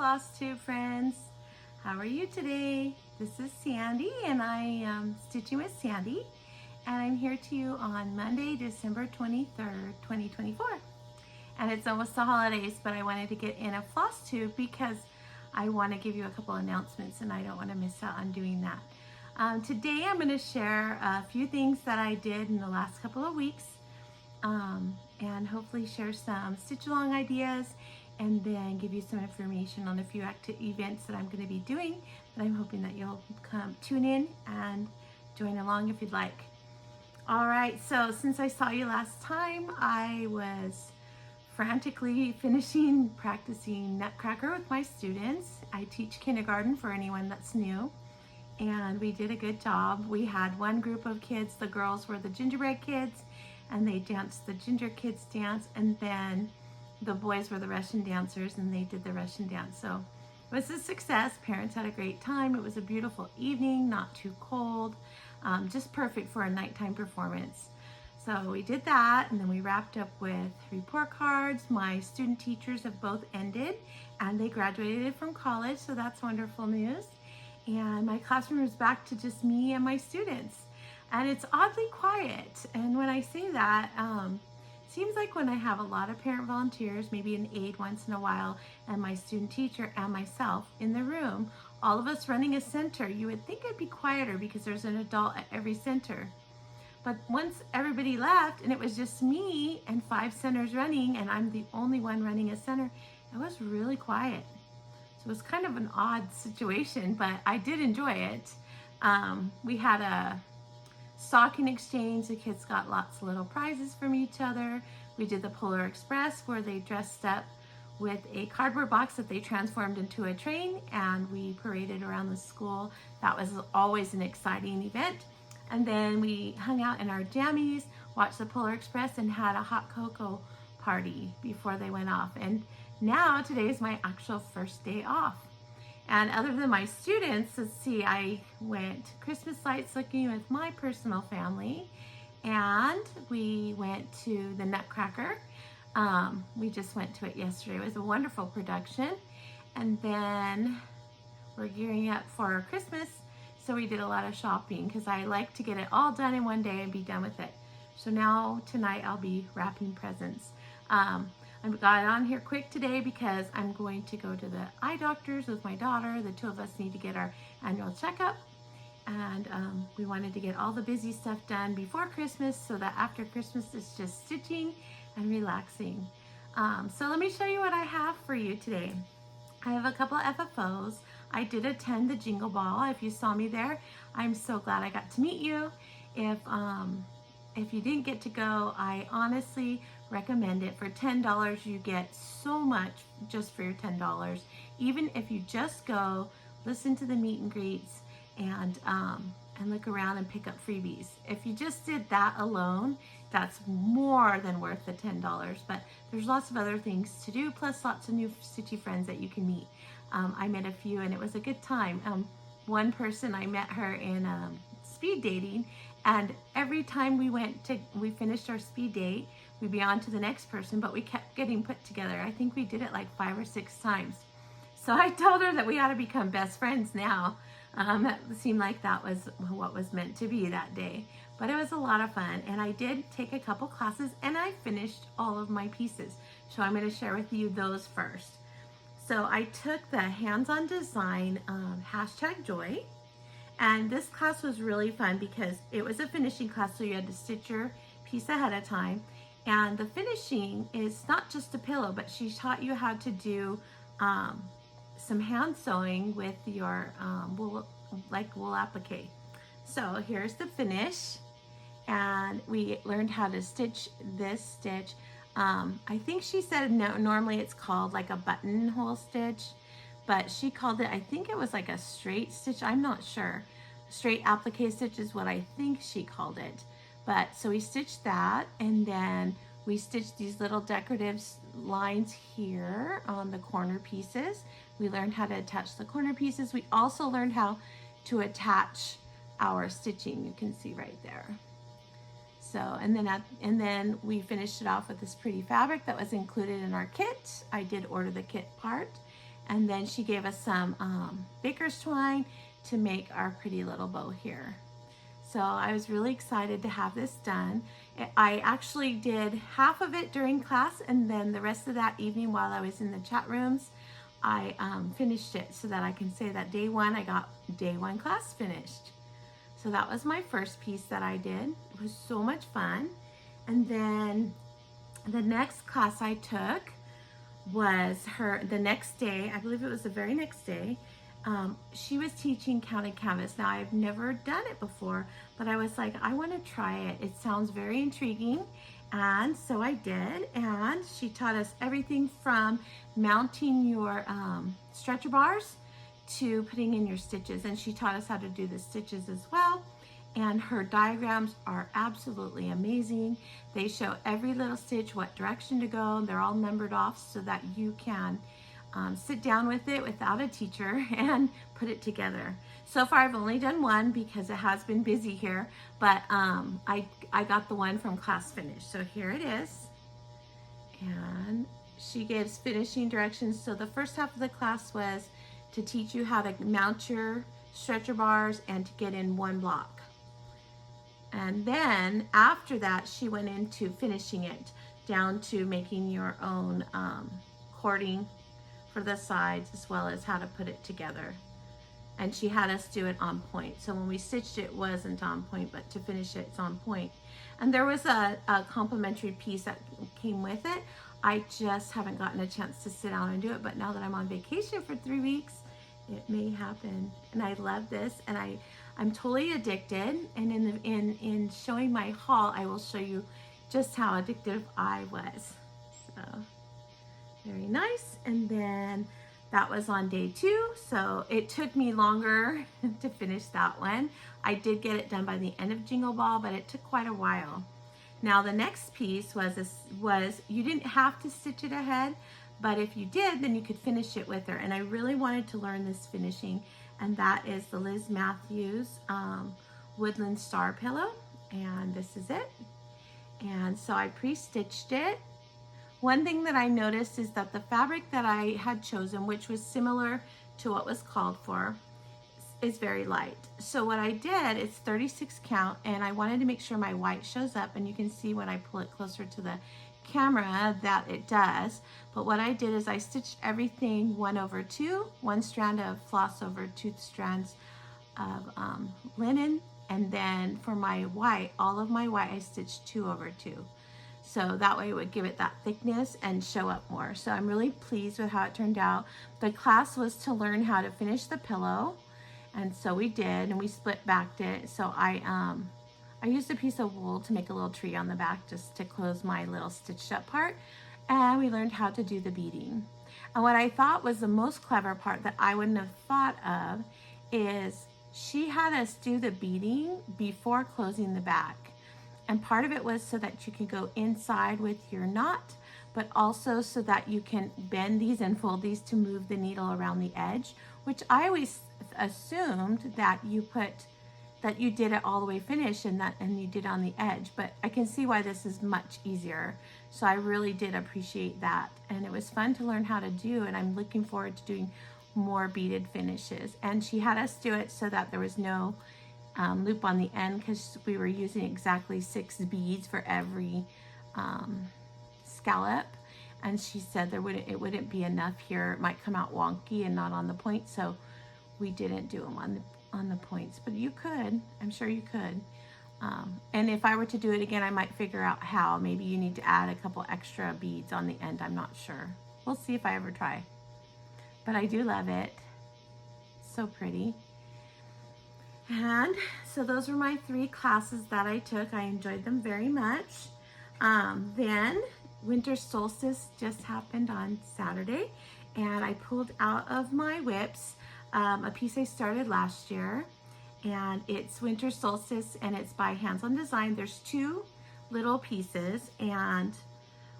Flosstube friends. How are you today? This is Sandy and I am Stitching with Sandy, and I'm here to you on Monday, December 23rd, 2024. And it's almost the holidays, but I wanted to get in a floss tube because I want to give you a couple announcements and I don't want to miss out on doing that. Today I'm going to share a few things that I did in the last couple of weeks, and hopefully share some stitch along ideas and then give you some information on a few events that I'm going to be doing that I'm hoping that you'll come tune in and join along if you'd like. All right, so since I saw you last time, I was frantically practicing Nutcracker with my students. I teach kindergarten for anyone that's new, and we did a good job. We had one group of kids, the girls were the gingerbread kids, and they danced the ginger kids dance, and then the boys were the Russian dancers and they did the Russian dance. So it was a success. Parents had a great time. It was a beautiful evening, not too cold, just perfect for a nighttime performance. So we did that, and then we wrapped up with report cards. My student teachers have both ended and they graduated from college, so that's wonderful news. And my classroom is back to just me and my students, and it's oddly quiet. And when I say that, seems like when I have a lot of parent volunteers, maybe an aide once in a while, and my student teacher and myself in the room, all of us running a center, you would think it'd be quieter because there's an adult at every center. But once everybody left and it was just me and 5 centers running, and I'm the only one running a center, it was really quiet. So it was kind of an odd situation, but I did enjoy it. We had a stocking exchange. The kids got lots of little prizes from each other. We did the Polar Express, where they dressed up with a cardboard box that they transformed into a train, and we paraded around the school. That was always an exciting event. And then we hung out in our jammies, watched the Polar Express, and had a hot cocoa party before they went off. And now today is my actual first day off. And other than my students, let's see, I went Christmas lights looking with my personal family, and we went to the Nutcracker. We just went to it yesterday. It was a wonderful production. And then we're gearing up for Christmas, so we did a lot of shopping because I like to get it all done in one day and be done with it. So now tonight I'll be wrapping presents. I got on here quick today because I'm going to go to the eye doctor's with my daughter. The 2 of us need to get our annual checkup, and we wanted to get all the busy stuff done before Christmas so that after Christmas it's just stitching and relaxing. So let me show you what I have for you today. I have a couple of FFOs. I did attend the Jingle Ball. If you saw me there, I'm so glad I got to meet you. If you didn't get to go, I honestly recommend it. For $10, you get so much just for your $10. Even if you just go, listen to the meet and greets, and look around and pick up freebies. If you just did that alone, that's more than worth the $10. But there's lots of other things to do, plus lots of new stitchy friends that you can meet. I met a few, and it was a good time. One person, I met her in speed dating, and every time we finished our speed date, we'd be on to the next person, but we kept getting put together. I think we did it like 5 or 6 times. So I told her that we ought to become best friends now. It seemed like that was what was meant to be that day. But it was a lot of fun, and I did take a couple classes, and I finished all of my pieces. So I'm going to share with you those first. So I took the hands-on design #joy. And this class was really fun because it was a finishing class, so you had to stitch your piece ahead of time. And the finishing is not just a pillow, but she taught you how to do some hand sewing with your wool applique. So here's the finish, and we learned how to stitch this stitch. I think she said normally it's called like a buttonhole stitch, but she called it, I think it was like a straight stitch. I'm not sure. Straight applique stitch is what I think she called it. But so we stitched that, and then we stitched these little decorative lines here on the corner pieces. We learned how to attach the corner pieces. We also learned how to attach our stitching. You can see right there. So, and then we finished it off with this pretty fabric that was included in our kit. I did order the kit part. And then she gave us some baker's twine to make our pretty little bow here. So I was really excited to have this done. I actually did half of it during class, and then the rest of that evening while I was in the chat rooms, I finished it so that I can say that day one, I got day one class finished. So that was my first piece that I did. It was so much fun. And then the next class I took was the next day, I believe it was the very next day. She was teaching counted canvas. Now I've never done it before, but I was like, I want to try it. It sounds very intriguing. And so I did, and she taught us everything from mounting your stretcher bars to putting in your stitches. And she taught us how to do the stitches as well. And her diagrams are absolutely amazing. They show every little stitch, what direction to go. They're all numbered off so that you can sit down with it without a teacher and put it together. So far I've only done one because it has been busy here, but I got the one from class finished. So here it is. And she gives finishing directions. So the first half of the class was to teach you how to mount your stretcher bars and to get in one block. And then after that, she went into finishing it down to making your own cording for the sides, as well as how to put it together. And she had us do it on point. So when we stitched it, wasn't on point, but to finish it, it's on point. And there was a complimentary piece that came with it. I just haven't gotten a chance to sit down and do it, but now that I'm on vacation for 3 weeks, it may happen. And I love this, and I'm totally addicted. And in showing my haul, I will show you just how addictive I was. So very nice. And then that was on day 2, so it took me longer to finish that one. I did get it done by the end of Jingle Ball, but it took quite a while. Now the next piece was you didn't have to stitch it ahead, but if you did, then you could finish it with her. And I really wanted to learn this finishing, and that is the Liz Matthews Woodland Star Pillow, and this is it. And so I pre-stitched it. One thing that I noticed is that the fabric that I had chosen, which was similar to what was called for, is very light. So what I did, it's 36 count, and I wanted to make sure my white shows up, and you can see when I pull it closer to the camera that it does. But what I did is I stitched everything 1/2, one strand of floss over 2 strands of linen, and then for my white, all of my white, I stitched 2/2. So that way it would give it that thickness and show up more. So I'm really pleased with how it turned out. The class was to learn how to finish the pillow, and so we did, and we split backed it. So I used a piece of wool to make a little tree on the back just to close my little stitched up part, and we learned how to do the beading. And what I thought was the most clever part that I wouldn't have thought of is she had us do the beading before closing the back. And part of it was so that you could go inside with your knot, but also so that you can bend these and fold these to move the needle around the edge, which I always assumed that you did it all the way finished and you did on the edge, but I can see why this is much easier. So I really did appreciate that, and it was fun to learn how to do, and I'm looking forward to doing more beaded finishes. And she had us do it so that there was no loop on the end, because we were using exactly 6 beads for every scallop, and she said it wouldn't be enough here. It might come out wonky and not on the point, so we didn't do them on the points, but you could. I'm sure you could. And if I were to do it again, I might figure out how. Maybe you need to add a couple extra beads on the end. I'm not sure. We'll see if I ever try. But I do love it. So pretty. And so those were my 3 classes that I took. I enjoyed them very much. Then winter solstice just happened on Saturday, and I pulled out of my whips a piece I started last year, and it's winter solstice, and it's by Hands On Design. There's 2 little pieces, and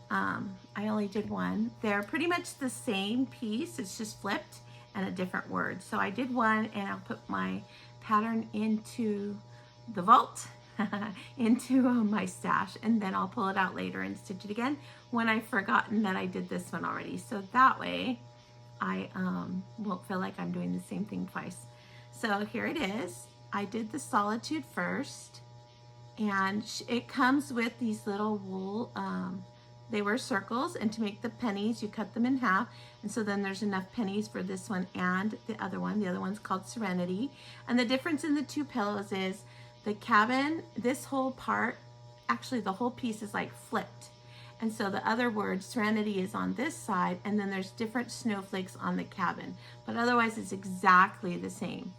I only did one. They're pretty much the same piece, it's just flipped and a different word. So I did one, and I'll put my pattern into the vault, into my stash, and then I'll pull it out later and stitch it again when I've forgotten that I did this one already. So that way I won't feel like I'm doing the same thing twice. So here it is. I did the solitude first, and it comes with these little wool, they were circles, and to make the pennies, you cut them in half, and so then there's enough pennies for this one and the other one. The other one's called Serenity, and the difference in the two pillows is the cabin, this whole part, actually the whole piece is like flipped. And so the other word, Serenity, is on this side, and then there's different snowflakes on the cabin. But otherwise, it's exactly the same.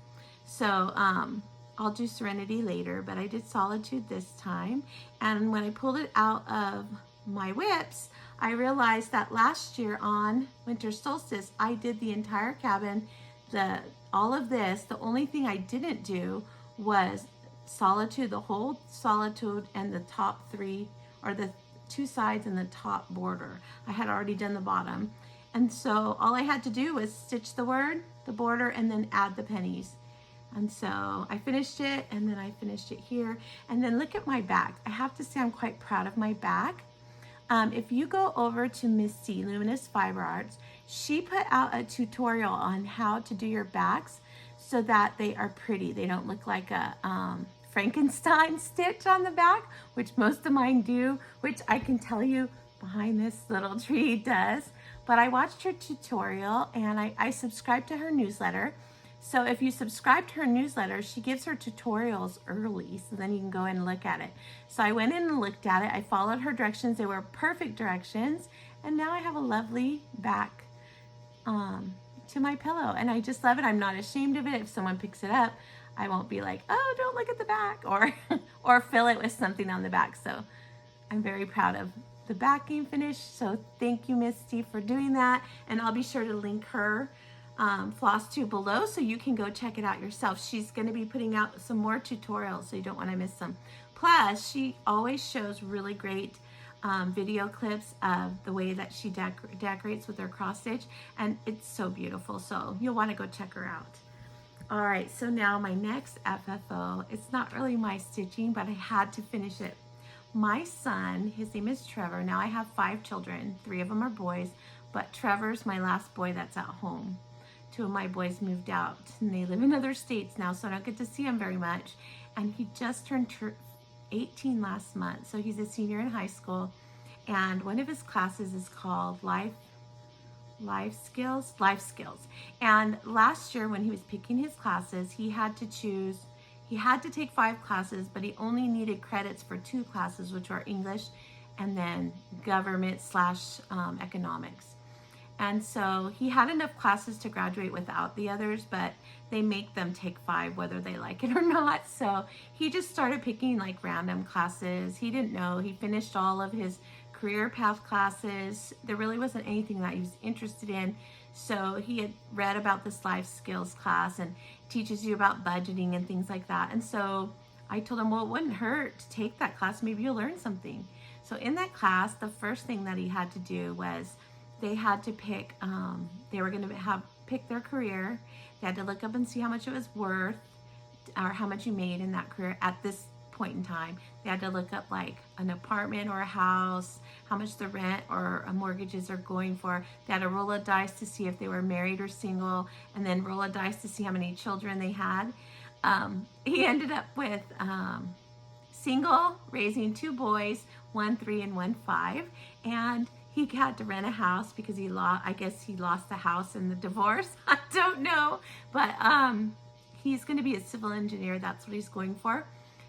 So I'll do Serenity later, but I did Solitude this time. And when I pulled it out of my whips, I realized that last year on winter solstice, I did the entire cabin, all of this. The only thing I didn't do was Solitude, the whole Solitude, and the top three, or the two sides and the top border. I had already done the bottom. And so all I had to do was stitch the word, the border, and then add the pennies. And so I finished it, and then I finished it here. And then look at my back. I have to say I'm quite proud of my back. If you go over to Misty, Luminous Fiber Arts, she put out a tutorial on how to do your backs so that they are pretty. They don't look like a Frankenstein stitch on the back, which most of mine do, which I can tell you behind this little tree does. But I watched her tutorial, and I subscribed to her newsletter. So if you subscribe to her newsletter, she gives her tutorials early, so then you can go in and look at it. So I went in and looked at it. I followed her directions. They were perfect directions. And now I have a lovely back to my pillow. And I just love it. I'm not ashamed of it. If someone picks it up, I won't be like, oh, don't look at the back, or fill it with something on the back. So I'm very proud of the backing finish. So thank you, Misty, for doing that. And I'll be sure to link her Flosstube below so you can go check it out yourself. She's going to be putting out some more tutorials, so you don't want to miss them. Plus, she always shows really great video clips of the way that she decorates with her cross stitch, and it's so beautiful. So you'll want to go check her out. All right, so now my next FFO, it's not really my stitching, but I had to finish it. My son, his name is Trevor. Now I have 5 children. 3 of them are boys, but Trevor's my last boy that's at home. 2 of my boys moved out, and they live in other states now, so I don't get to see him very much. And he just turned 18 last month, so he's a senior in high school. And one of his classes is called Life Skills. And last year when he was picking his classes, he had to take 5 classes, but he only needed credits for 2 classes, which are English and then government / economics. And so he had enough classes to graduate without the others, but they make them take 5 whether they like it or not. So he just started picking like random classes. He didn't know. He finished all of his career path classes. There really wasn't anything that he was interested in. So he had read about this life skills class, and teaches you about budgeting and things like that. And so I told him, well, it wouldn't hurt to take that class. Maybe you'll learn something. So in that class, the first thing that he had to do was they had to pick, they were going to pick their career. They had to look up and see how much it was worth, or how much you made in that career at this point in time. They had to look up like an apartment or a house, how much the rent or mortgages are going for. They had to roll a dice to see if they were married or single, and then roll a dice to see how many children they had. He ended up with single, raising 2 boys, 1 3 and 1 5, and he had to rent a house because I guess he lost the house in the divorce. I don't know, but he's going to be a civil engineer. That's what he's going for.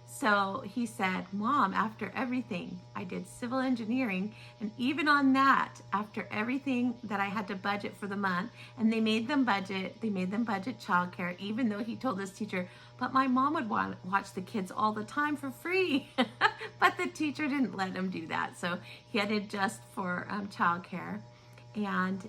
So he said, Mom, after everything, I did civil engineering, and even on that, after everything that I had to budget for the month, and they made them budget childcare, even though he told this teacher, but my mom would watch the kids all the time for free. But the teacher didn't let him do that. So he had to adjust for childcare, and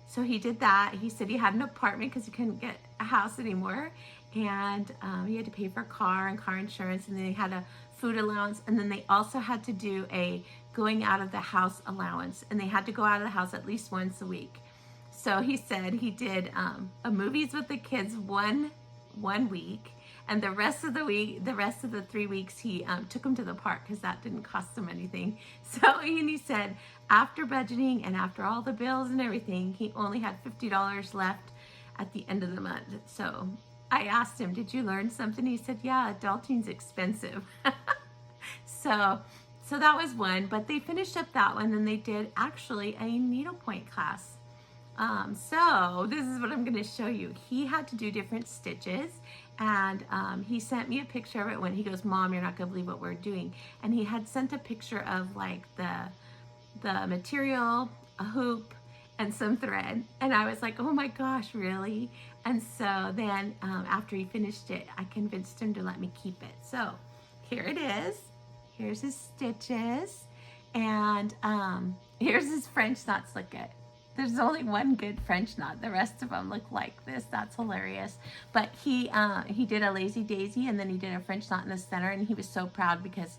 so he did that. He said he had an apartment because he couldn't get a house anymore. And he had to pay for a car and car insurance, and then they had a food allowance, and then they also had to do a going out of the house allowance, and they had to go out of the house at least once a week. So he said he did a movies with the kids one week, And the rest of the week, the rest of the 3 weeks, he took him to the park because that didn't cost him anything. So, and he said after budgeting and after all the bills and everything, he only had $50 left at the end of the month. So I asked him, did you learn something? He said, yeah, adulting's expensive. So that was one, but they finished up that one, and they did actually a needlepoint class. So this is what I'm going to show you. He had to do different stitches, and he sent me a picture of it when he goes, Mom, you're not going to believe what we're doing. And he had sent a picture of like the material, a hoop, and some thread. And I was like, oh my gosh, really? And so then after he finished it, I convinced him to let me keep it. So here it is. Here's his stitches. And here's his French knots. Look at, there's only one good French knot. The rest of them look like this. That's hilarious. But he did a lazy daisy, and then he did a French knot in the center, and he was so proud because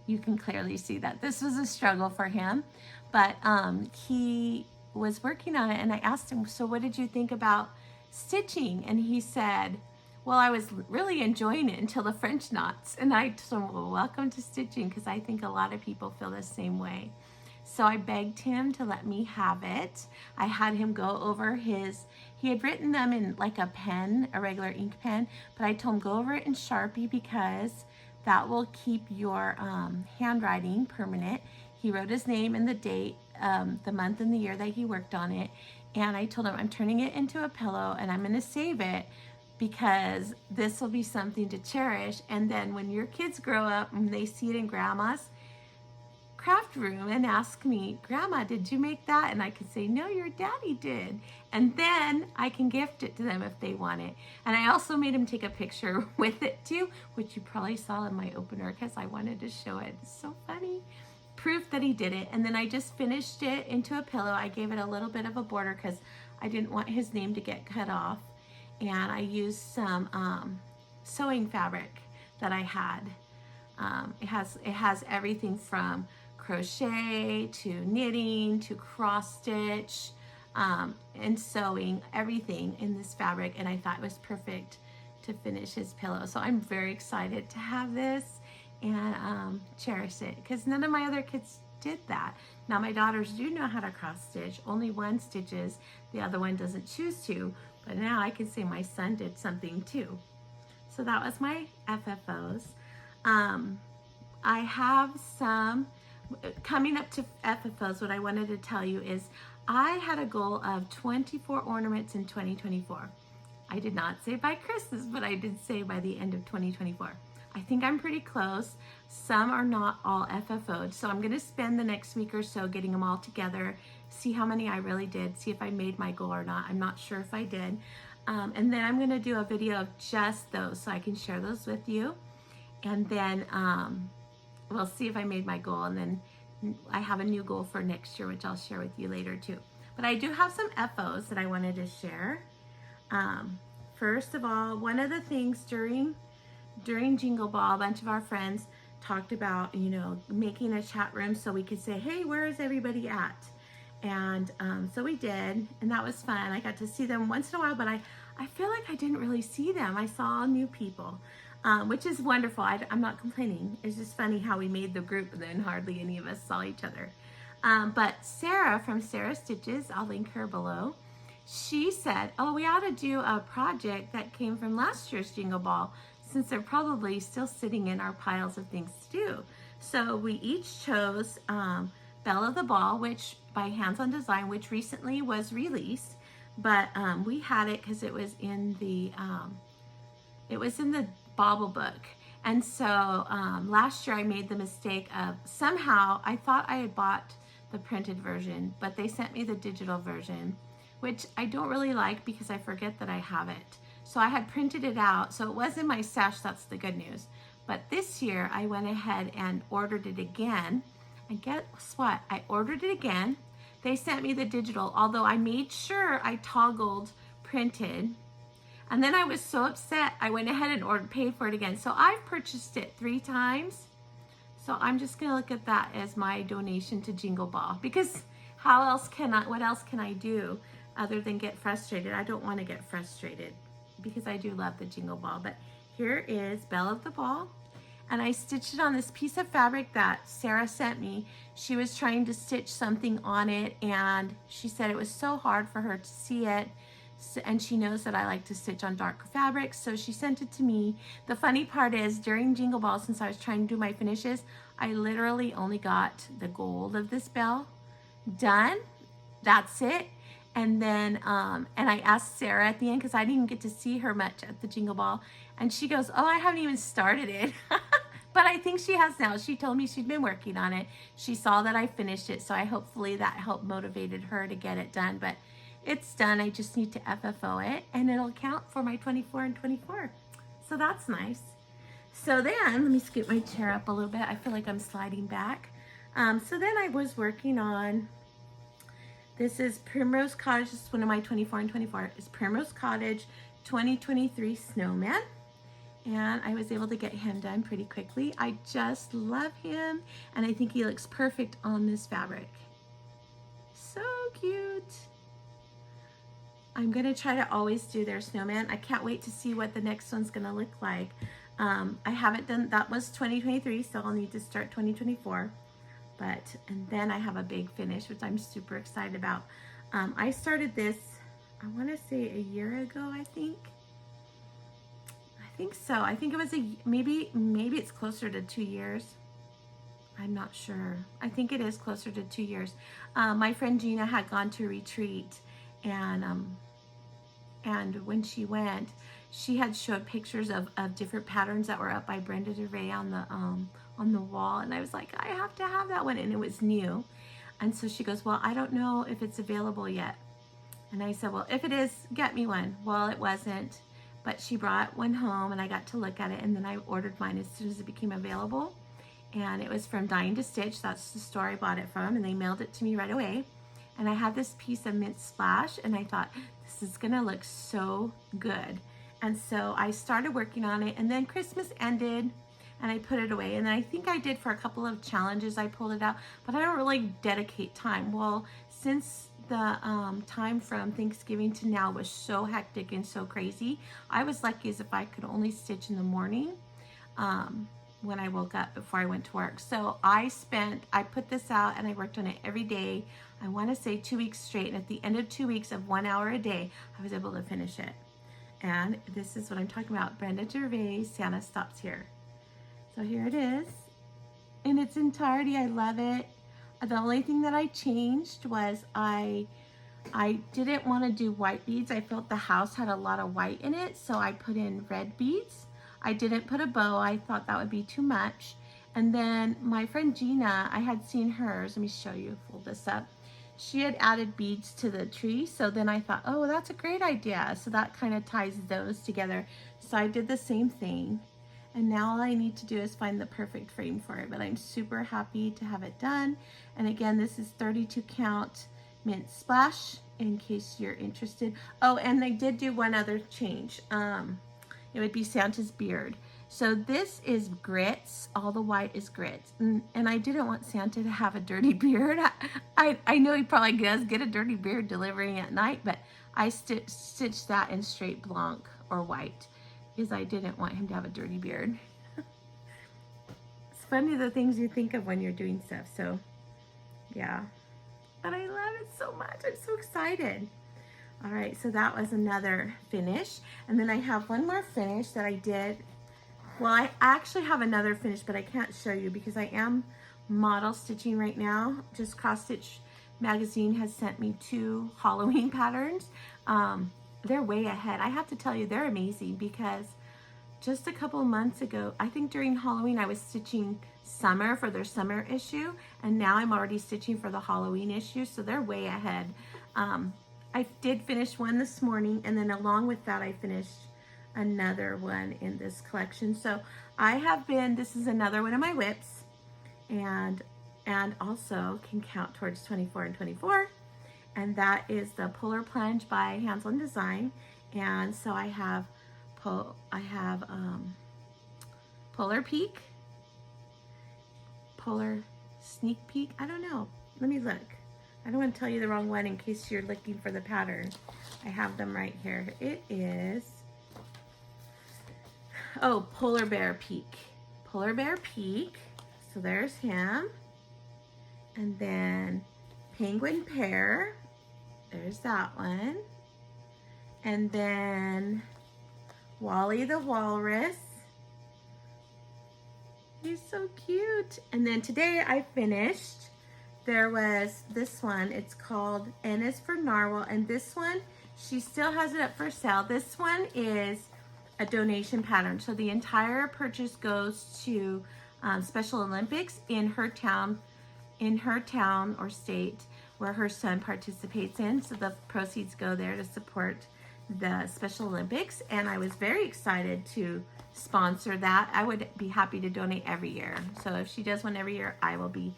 you can clearly see that this was a struggle for him. But he was working on it, and I asked him, so what did you think about stitching? And he said, well, I was really enjoying it until the French knots. And I told him, well, welcome to stitching, because I think a lot of people feel the same way. So I begged him to let me have it. I had him go over he had written them in like a pen, a regular ink pen, but I told him go over it in Sharpie because that will keep your handwriting permanent. He wrote his name and the date, the month and the year that he worked on it. And I told him, I'm turning it into a pillow and I'm gonna save it because this will be something to cherish. And then when your kids grow up and they see it in Grandma's craft room and ask me, Grandma, did you make that? And I can say, no, your daddy did. And then I can gift it to them if they want it. And I also made him take a picture with it too, which you probably saw in my opener because I wanted to show it. It's so funny. Proof that he did it. And then I just finished it into a pillow. I gave it a little bit of a border because I didn't want his name to get cut off. And I used some sewing fabric that I had. It has everything from crochet to knitting to cross stitch and sewing, everything in this fabric, and I thought it was perfect to finish his pillow. So I'm very excited to have this and cherish it because none of my other kids did that. Now my daughters do know how to cross stitch. Only one stitches, the other one doesn't choose to, but now I can say my son did something too. So that was my FFOs. I have some coming up to FFOs. What I wanted to tell you is I had a goal of 24 ornaments in 2024. I did not say by Christmas, but I did say by the end of 2024. I think I'm pretty close. Some are not all FFO'd, so I'm going to spend the next week or so getting them all together, see how many I really did, see if I made my goal or not. I'm not sure if I did. And then I'm going to do a video of just those so I can share those with you. And then we'll see if I made my goal. And then I have a new goal for next year, which I'll share with you later too. But I do have some FOs that I wanted to share. First of all, one of the things during Jingle Ball, a bunch of our friends talked about, you know, making a chat room so we could say, hey, where is everybody at? And so we did, and that was fun. I got to see them once in a while, but I feel like I didn't really see them. I saw new people, which is wonderful. I'm not complaining. It's just funny how we made the group and then hardly any of us saw each other. But Sarah from Sarah Stitches, I'll link her below, she said, oh, we ought to do a project that came from last year's Jingle Ball, since they're probably still sitting in our piles of things to do. So we each chose Belle of the Ball, which by Hands On Design, which recently was released, but we had it because it was in the Bauble book. And so last year I made the mistake of somehow I thought I had bought the printed version, but they sent me the digital version, which I don't really like because I forget that I have it. So I had printed it out, so it was in my stash. That's the good news. But this year I went ahead and ordered it again. And guess what? I ordered it again. They sent me the digital, although I made sure I toggled printed. And then I was so upset, I went ahead and paid for it again. So I've purchased it 3 times. So I'm just gonna look at that as my donation to Jingle Ball, because what else can I do other than get frustrated? I don't wanna get frustrated because I do love the Jingle Ball, but here is Belle of the Ball. And I stitched it on this piece of fabric that Sarah sent me. She was trying to stitch something on it, and she said it was so hard for her to see it. And she knows that I like to stitch on dark fabrics, so she sent it to me. The funny part is, during Jingle Ball, since I was trying to do my finishes, I literally only got the gold of this bell done. That's it. And then, and I asked Sarah at the end, because I didn't even get to see her much at the Jingle Ball, and she goes, oh, I haven't even started it. But I think she has now. She told me she'd been working on it. She saw that I finished it, so hopefully that helped motivated her to get it done. But it's done. I just need to FFO it, and it'll count for my 24 and 24. So that's nice. So then, let me scoot my chair up a little bit. I feel like I'm sliding back. So then I was working on, this is Primrose Cottage. This is one of my 24 and 24. It's Primrose Cottage 2023 Snowman. And I was able to get him done pretty quickly. I just love him, and I think he looks perfect on this fabric. So cute. I'm gonna try to always do their snowman. I can't wait to see what the next one's gonna look like. I haven't done, that was 2023, so I'll need to start 2024. And then I have a big finish, which I'm super excited about. I started this, I wanna say a year ago, I think so. I think it was maybe it's closer to 2 years. I'm not sure. I think it is closer to 2 years. My friend Gina had gone to a retreat, and when she went, she had showed pictures of different patterns that were up by Brenda DeRay on the wall, and I was like, I have to have that one, and it was new. And so she goes, well, I don't know if it's available yet. And I said, well, if it is, get me one. Well, it wasn't. But she brought one home, and I got to look at it, and then I ordered mine as soon as it became available. And it was from Dying to Stitch. That's the store I bought it from, and they mailed it to me right away. And I had this piece of mint splash, and I thought, this is gonna look so good. And so I started working on it, and then Christmas ended, and I put it away. And then I think I did for a couple of challenges, I pulled it out, but I don't really dedicate time. Well, since the time from Thanksgiving to now was so hectic and so crazy, I was lucky as if I could only stitch in the morning when I woke up before I went to work. So I put this out, and I worked on it every day. I want to say 2 weeks straight, and at the end of 2 weeks of 1 hour a day, I was able to finish it. And this is what I'm talking about. Brenda Gervais, Santa Stops Here. So here it is in its entirety. I love it. The only thing that I changed was I didn't want to do white beads. I felt the house had a lot of white in it, so I put in red beads. I didn't put a bow. I thought that would be too much. And then my friend Gina, I had seen hers. Let me show you, fold this up. She had added beads to the tree, so then I thought, oh, that's a great idea. So that kind of ties those together. So I did the same thing. And now all I need to do is find the perfect frame for it, but I'm super happy to have it done. And again, this is 32 count mint splash in case you're interested. Oh, and I did do one other change. It would be Santa's beard. So this is grits, all the white is grits. And I didn't want Santa to have a dirty beard. I know he probably does get a dirty beard delivering at night, but I stitched that in straight blanc or white, because I didn't want him to have a dirty beard. It's funny the things you think of when you're doing stuff, so yeah. But I love it so much, I'm so excited. All right, so that was another finish. And then I have one more finish that I did. Well, I actually have another finish, but I can't show you because I am model stitching right now. Just Cross Stitch Magazine has sent me 2 Halloween patterns. They're way ahead. I have to tell you, they're amazing, because just a couple of months ago, I think during Halloween, I was stitching summer for their summer issue, and now I'm already stitching for the Halloween issue, so they're way ahead. I did finish one this morning, and then along with that, I finished another one in this collection. So I have been, this is another one of my whips, and also can count towards 24 and 24. And that is the Polar Plunge by Hands On Design. And so I have Polar Peak, Polar Sneak Peek. I don't know. Let me look. I don't want to tell you the wrong one in case you're looking for the pattern. I have them right here. It is, Oh, Polar Bear Peak. Polar Bear Peak. So there's him. And then Penguin Pear. There's that one. And then Wally the Walrus. He's so cute. And then today I finished, there was this one. It's called N is for Narwhal. And this one, she still has it up for sale. This one is a donation pattern. So the entire purchase goes to Special Olympics in her town or state where her son participates in. So the proceeds go there to support the Special Olympics. And I was very excited to sponsor that. I would be happy to donate every year. So if she does one every year, I will be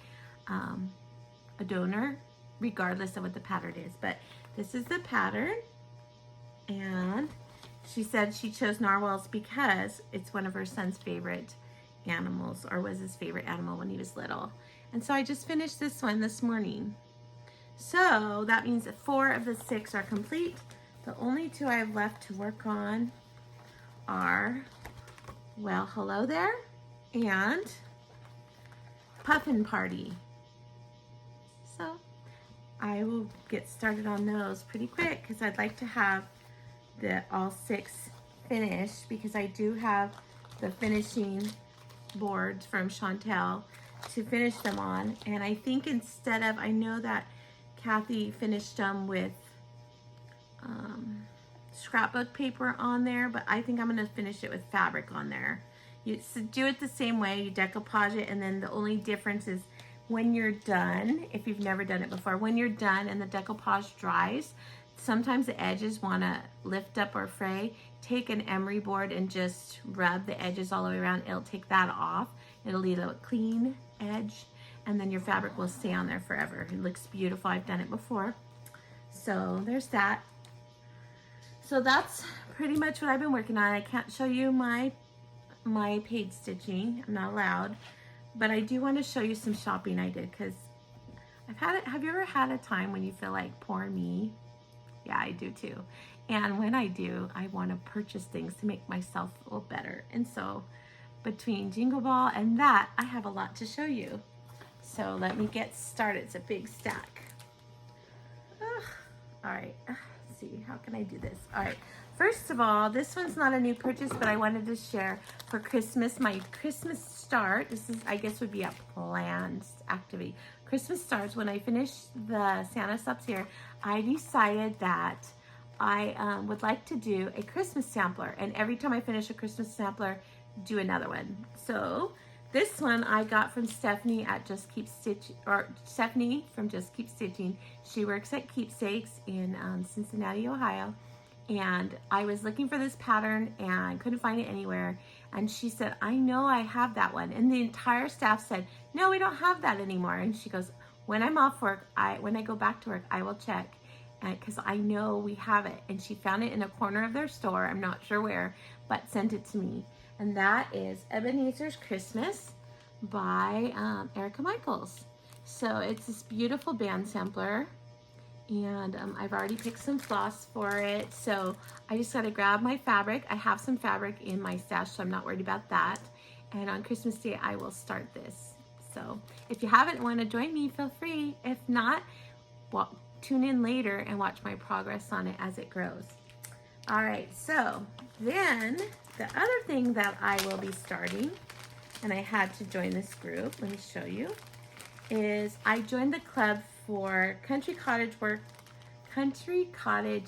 a donor regardless of what the pattern is. But this is the pattern. And she said she chose narwhals because it's one of her son's favorite animals, or was his favorite animal when he was little. And so I just finished this one this morning. So that means that 4 of the 6 are complete. The only 2 I have left to work on are, well, hello there and Puffin Party. So I will get started on those pretty quick because I'd like to have all 6 finished, because I do have the finishing boards from Chantel to finish them on. And I think instead of, I know that Kathy finished them with scrapbook paper on there, but I think I'm going to finish it with fabric on there. You do it the same way, you decoupage it, and then the only difference is when you're done, if you've never done it before, when you're done and the decoupage dries, sometimes the edges want to lift up or fray. Take an emery board and just rub the edges all the way around. It'll take that off. It'll leave a clean edge, and then your fabric will stay on there forever. It looks beautiful. I've done it before. So there's that. So that's pretty much what I've been working on. I can't show you my page stitching. I'm not allowed. But I do want to show you some shopping I did, because I've had it. Have you ever had a time when you feel like, poor me? Yeah, I do too. And when I do, I want to purchase things to make myself feel better. And so between Jingle Ball and that, I have a lot to show you. So let me get started. It's a big stack. Ugh. All right, let's see, how can I do this? All right, first of all, this one's not a new purchase, but I wanted to share for Christmas, my Christmas start. This is, I guess, would be a planned activity. Christmas starts when I finish the Santa stops here. I decided that I would like to do a Christmas sampler, and every time I finish a Christmas sampler, do another one. So this one I got from Stephanie at Just Keep Stitching, or Stephanie from Just Keep Stitching. She works at Keepsakes in Cincinnati, Ohio. And I was looking for this pattern and couldn't find it anywhere. And she said, I know I have that one. And the entire staff said, no, we don't have that anymore. And she goes, when I'm off work, when I go back to work, I will check, because I know we have it. And she found it in a corner of their store. I'm not sure where, but sent it to me. And that is Ebenezer's Christmas by Erica Michaels. So it's this beautiful band sampler. And I've already picked some floss for it. So I just got to grab my fabric. I have some fabric in my stash, so I'm not worried about that. And on Christmas Day, I will start this. So if you haven't want to join me, feel free. If not, well, tune in later and watch my progress on it as it grows. All right, so then the other thing that I will be starting, and I had to join this group, let me show you, is I joined the club for Country Cottage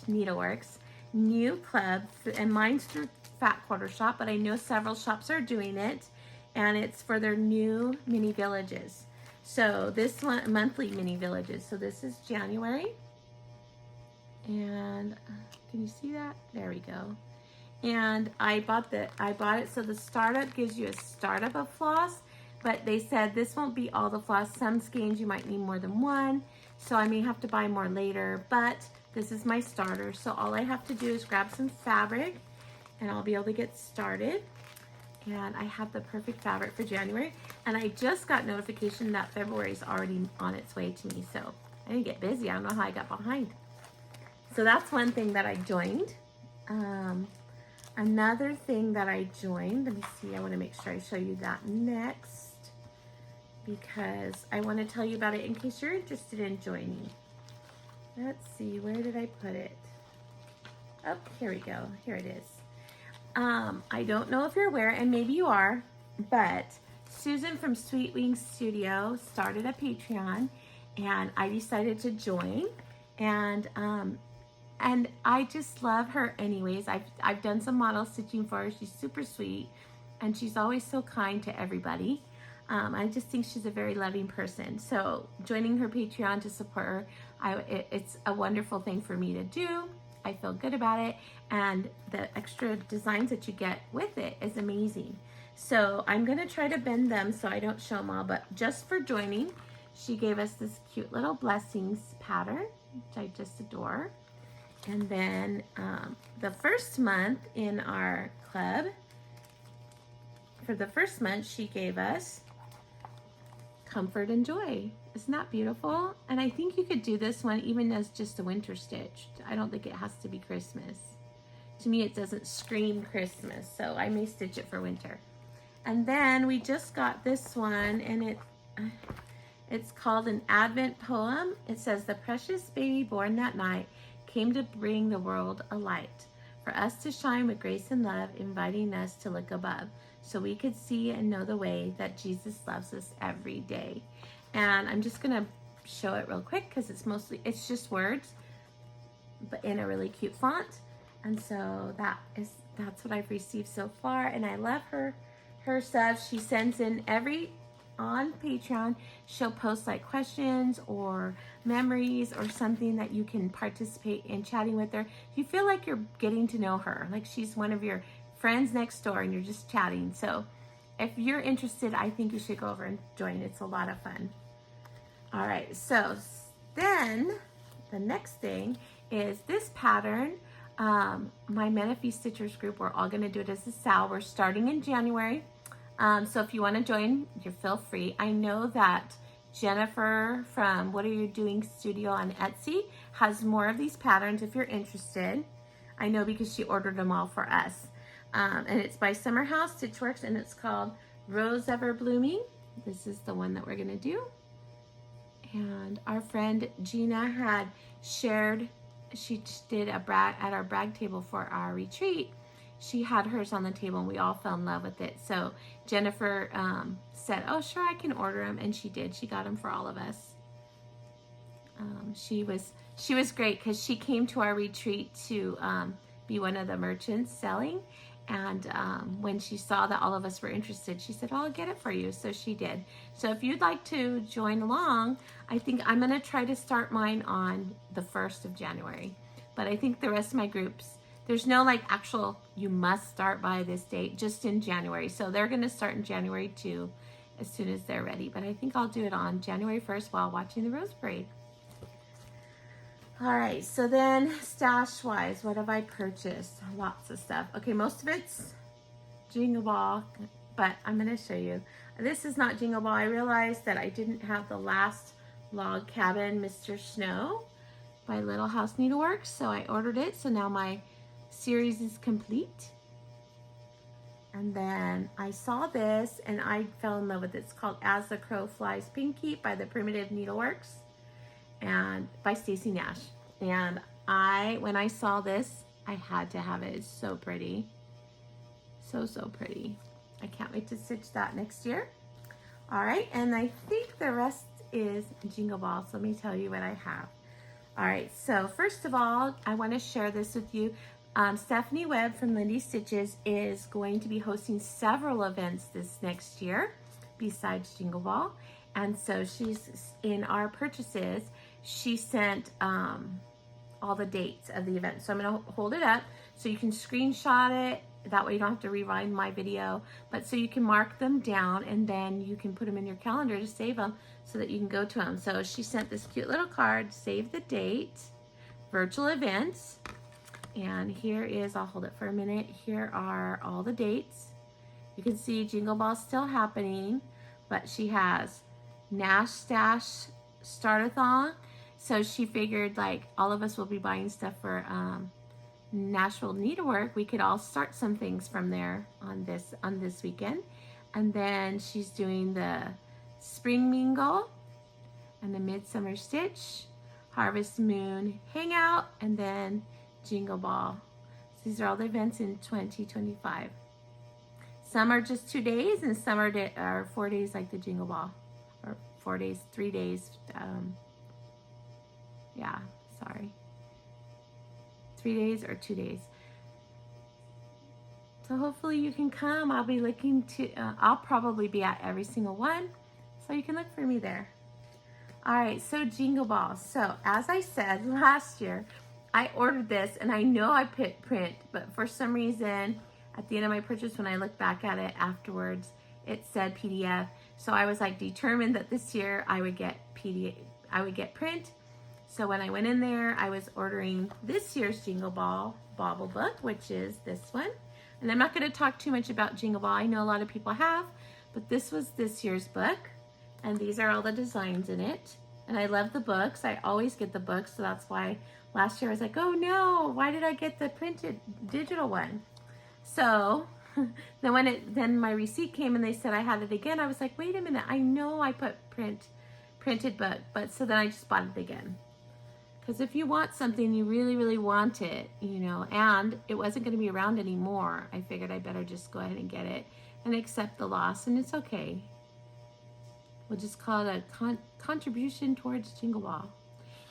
Needleworks, new club, and mine's through Fat Quarter Shop, but I know several shops are doing it, and it's for their new mini villages. So this one, monthly mini villages. So this is January, and can you see that? There we go. And I bought it. So the startup gives you a startup of floss, but they said this won't be all the floss. Some skeins you might need more than one, so I may have to buy more later, but this is my starter. So all I have to do is grab some fabric and I'll be able to get started. And I have the perfect fabric for January. And I just got notification that February is already on its way to me. So I didn't get busy. I don't know how I got behind. So that's one thing that I joined. Another thing that I joined, let me see, I want to make sure I show you that next because I want to tell you about it in case you're interested in joining. Let's see, where did I put it? Oh, here we go. Here it is. I don't know if you're aware, and maybe you are, but Susan from Sweet Wings Studio started a Patreon, and I decided to join, and I just love her anyways. I've done some model stitching for her. She's super sweet, and she's always so kind to everybody. I just think she's a very loving person. So joining her Patreon to support her, it's a wonderful thing for me to do. I feel good about it, and the extra designs that you get with it is amazing. So I'm gonna try to bend them so I don't show them all, but just for joining, she gave us this cute little blessings pattern, which I just adore. And then the first month in our club, for the first month, she gave us Comfort and Joy. Isn't that beautiful? And I think you could do this one even as just a winter stitch. I don't think it has to be Christmas. To me, it doesn't scream Christmas, so I may stitch it for winter. And then we just got this one, and it's called an Advent poem. It says, "The precious baby born that night came to bring the world a light, for us to shine with grace and love, inviting us to look above, so we could see and know the way that Jesus loves us every day." And I'm just gonna show it real quick because it's just words, but in a really cute font. And so that's what I've received so far, and I love her stuff. She sends in on Patreon, she'll post like questions or memories or something that you can participate in chatting with her. You feel like you're getting to know her, like she's one of your friends next door and you're just chatting. So if you're interested, I think you should go over and join. It's a lot of fun. All right, so then the next thing is this pattern. My Menifee Stitchers group, we're all gonna do it as a SAL. We're starting in January. So if you wanna join, you feel free. I know that Jennifer from What Are You Doing Studio on Etsy has more of these patterns if you're interested. I know because she ordered them all for us. And it's by Summer House Stitchworks, and it's called Rose Ever Blooming. This is the one that we're gonna do. And our friend Gina had shared, she did at our brag table for our retreat. She had hers on the table and we all fell in love with it. So Jennifer said, "Oh, sure, I can order them," and she did. She got them for all of us. She was great because she came to our retreat to be one of the merchants selling. And when she saw that all of us were interested, she said, "Oh, I'll get it for you." So she did. So if you'd like to join along, I think I'm going to try to start mine on the 1st of January. But I think the rest of my groups, there's no like actual, you must start by this date, just in January. So they're going to start in January too, as soon as they're ready. But I think I'll do it on January 1st while watching the Rose Parade. All right, so then stash-wise, what have I purchased? Lots of stuff. Okay, most of it's Jingle Ball, but I'm gonna show you. This is not Jingle Ball. I realized that I didn't have the last log cabin, Mr. Snow, by Little House Needleworks, so I ordered it. So now my series is complete. And then I saw this and I fell in love with it. It's called As the Crow Flies Pinky by the Primitive Needleworks and by Stacy Nash. And when I saw this, I had to have it. It's so pretty. So pretty. I can't wait to stitch that next year. All right, and I think the rest is Jingle Ball. So let me tell you what I have. All right, so first of all, I want to share this with you. Stephanie Webb from Lindy Stitches is going to be hosting several events this next year besides Jingle Ball. And so she's in our purchases, she sent all the dates of the event. So I'm going to hold it up so you can screenshot it. That way you don't have to rewind my video, but so you can mark them down and then you can put them in your calendar to save them so that you can go to them. So she sent this cute little card, save the date, virtual events. And here is, I'll hold it for a minute. Here are all the dates. You can see Jingle Ball's still happening, but she has Nash Stash Startathon. So she figured like all of us will be buying stuff for Nashville Needlework, we could all start some things from there on this weekend. And then she's doing the Spring Mingle and the Midsummer Stitch, Harvest Moon Hangout, and then Jingle Ball. So these are all the events in 2025. Some are just 2 days, and some are 4 days like the Jingle Ball, or 4 days, 3 days. Yeah, sorry. 3 days or 2 days. So hopefully you can come. I'll be looking to, I'll probably be at every single one. So you can look for me there. All right, so Jingle Ball. So as I said last year, I ordered this and I know I put print, but for some reason at the end of my purchase, when I look back at it afterwards, it said PDF. So I was like determined that this year I would get PDF, I would get print. So when I went in there, I was ordering this year's Jingle Ball Bauble book, which is this one. And I'm not going to talk too much about Jingle Ball. I know a lot of people have, but this was this year's book. And these are all the designs in it. And I love the books. I always get the books. So that's why last year I was like, oh no, why did I get the printed digital one? So then my receipt came and they said I had it again. I was like, wait a minute, I know I put printed book, but so then I just bought it again. Because if you want something, you really, really want it, you know, and it wasn't going to be around anymore, I figured I better just go ahead and get it and accept the loss, and it's okay. We'll just call it a contribution towards Jingle Ball.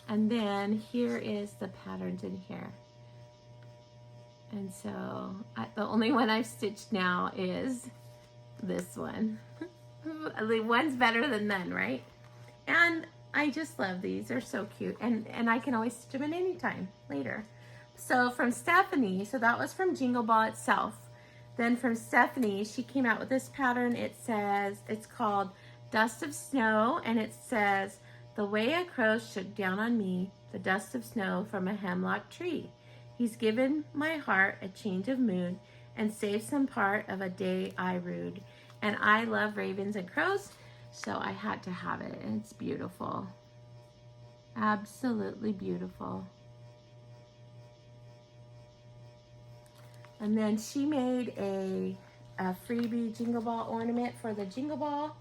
And then here is the patterns in here. And so the only one I've stitched now is this one. The one's better than none, right? And I just love these. They're so cute. And I can always stitch them in any time later. So from Stephanie, so that was from Jingle Ball itself. Then from Stephanie, she came out with this pattern. It says, it's called Dust of Snow. And it says, the way a crow shook down on me, the dust of snow from a hemlock tree. He's given my heart a change of mood and saved some part of a day I rued. And I love ravens and crows, so I had to have it, and it's beautiful. Absolutely beautiful. And then she made a freebie Jingle Ball ornament for the Jingle Ball,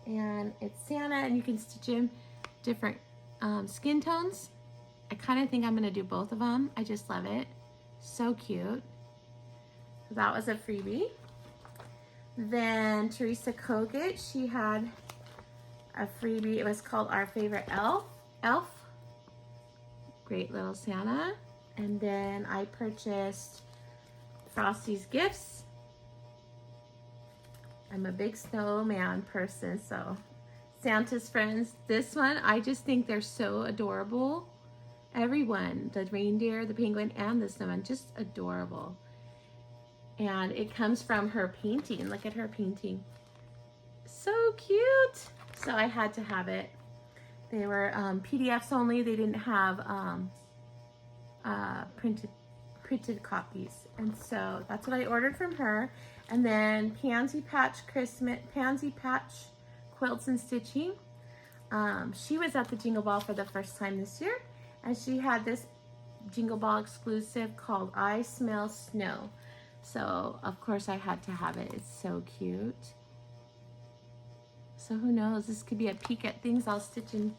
and it's Santa, and you can stitch in different skin tones. I kind of think I'm going to do both of them. I just love it. So cute. So that was a freebie. Then Teresa Kogut, she had a freebie. It was called Our Favorite Elf. Great little Santa. And then I purchased Frosty's Gifts. I'm a big snowman person, so Santa's Friends. This one, I just think they're so adorable. Everyone, the reindeer, the penguin, and the snowman, just adorable. And it comes from her painting. Look at her painting. So cute. So I had to have it. They were PDFs only. They didn't have printed copies. And so that's what I ordered from her. And then Pansy Patch Quilts and Stitching. She was at the Jingle Ball for the first time this year. And she had this Jingle Ball exclusive called I Smell Snow. So, of course, I had to have it. It's so cute. So, who knows? This could be a peek at things I'll stitch in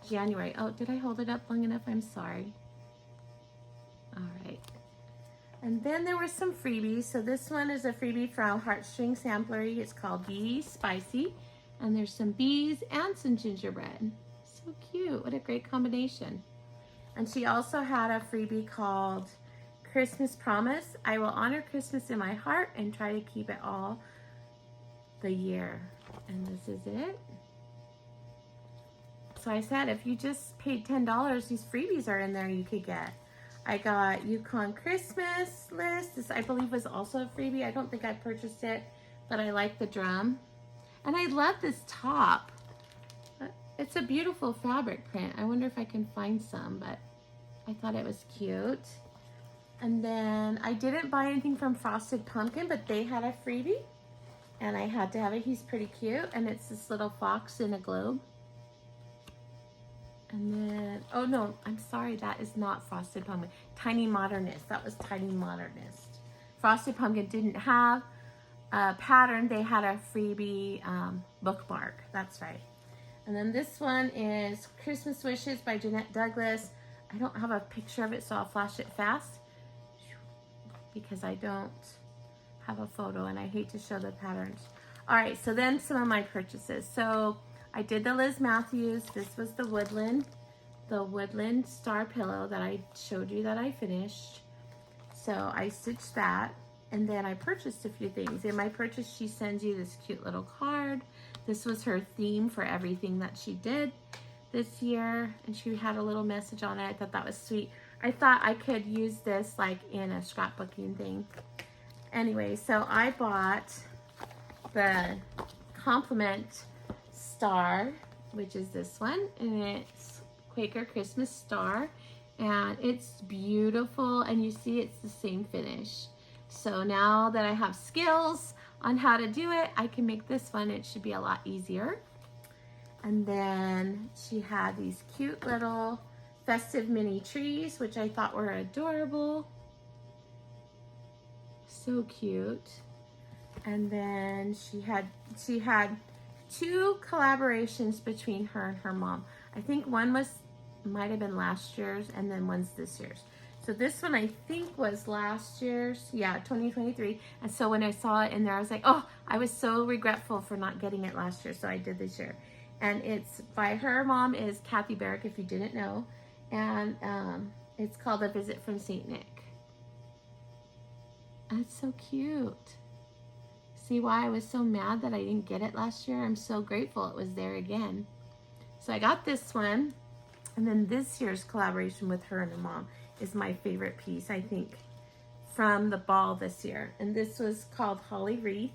January. Oh, did I hold it up long enough? I'm sorry. All right. And then there were some freebies. So, this one is a freebie from Heartstring Samplery. It's called Bee Spicy. And there's some bees and some gingerbread. So cute. What a great combination. And she also had a freebie called Christmas Promise. I will honor Christmas in my heart and try to keep it all the year. And this is it. So I said, if you just paid $10, these freebies are in there you could get. I got Yukon Christmas list. This, I believe, was also a freebie. I don't think I purchased it, but I like the drum. And I love this top. It's a beautiful fabric print. I wonder if I can find some, but I thought it was cute. And then I didn't buy anything from Frosted Pumpkin, but they had a freebie. And I had to have it. He's pretty cute. And it's this little fox in a globe. And then, oh no, I'm sorry, that is not Frosted Pumpkin. Tiny Modernist, that was Tiny Modernist. Frosted Pumpkin didn't have a pattern, they had a freebie bookmark, that's right. And then this one is Christmas Wishes by Jeanette Douglas. I don't have a picture of it, so I'll flash it fast because I don't have a photo and I hate to show the patterns. All right, so then some of my purchases. So I did the Liz Matthews. This was the Woodland Star Pillow that I showed you that I finished. So I stitched that, and then I purchased a few things. In my purchase, she sends you this cute little card. This was her theme for everything that she did this year, and she had a little message on it. I thought that was sweet. I thought I could use this like in a scrapbooking thing. Anyway, so I bought the Compliment Star, which is this one, and it's Quaker Christmas Star, and it's beautiful, and you see it's the same finish. So now that I have skills on how to do it, I can make this one. It should be a lot easier. And then she had these cute little festive mini trees, which I thought were adorable. So cute. And then she had two collaborations between her and her mom. I think one might have been last year's, and then one's this year's. So this one I think was last year's, yeah, 2023. And so when I saw it in there, I was like, oh, I was so regretful for not getting it last year, so I did this year. And it's by her mom is Kathy Barrick, if you didn't know, and it's called A Visit from St. Nick. And it's so cute. See why I was so mad that I didn't get it last year? I'm so grateful it was there again. So I got this one, and then this year's collaboration with her and her mom is my favorite piece, I think, from the ball this year. And this was called Holly Wreath,